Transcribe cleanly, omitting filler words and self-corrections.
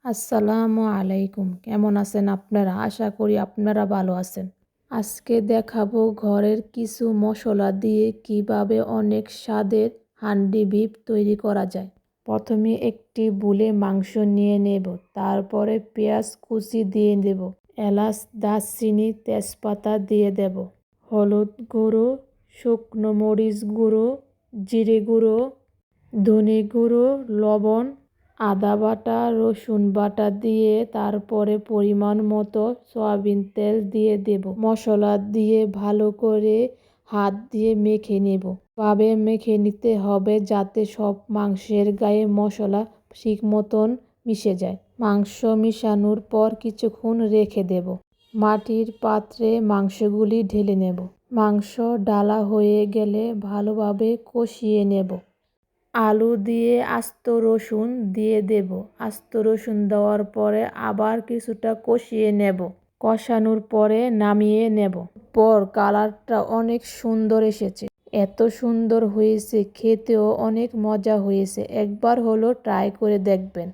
আসসালামু আলাইকুম। কেমন আছেন আপনারা? আশা করি আপনারা ভালো আছেন। আজকে দেখাবো ঘরের কিছু মশলা দিয়ে কিভাবে অনেক স্বাদের হান্ডি বিফ তৈরি করা যায়। প্রথমে একটি বুলে মাংস নিয়ে নেব, তারপরে পেঁয়াজ কুচি দিয়ে দেব, এলাচ, দারচিনি, তেজপাতা দিয়ে দেব, হলুদ গুঁড়ো, শুকনো মরিচ গুঁড়ো, জিরে গুঁড়ো, ধনে গুঁড়ো, লবণ, আদা বাটা, রসুন বাটা দিয়ে তারপরে পরিমাণ মতো সয়াবিন তেল দিয়ে দেব। মশলা দিয়ে ভালো করে হাত দিয়ে মেখে নেব। ভাবে মেখে নিতে হবে যাতে সব মাংসের গায়ে মশলা ঠিক মতন মিশে যায়। মাংস মিশানোর পর কিছুক্ষণ রেখে দেব। মাটির পাত্রে মাংসগুলি ঢেলে নেব। মাংস ডালা হয়ে গেলে ভালোভাবে কষিয়ে নেব। আলু দিয়ে আস্ত রসুন দিয়ে দেব। আস্ত রসুন দেওয়ার পরে আবার কিছুটা কষিয়ে নেব। কষানোর পরে নামিয়ে নেব। কালারটা অনেক সুন্দর এসেছে। এত সুন্দর হয়েছে, খেতেও অনেক মজা হয়েছে। একবার হলো ট্রাই করে দেখবেন।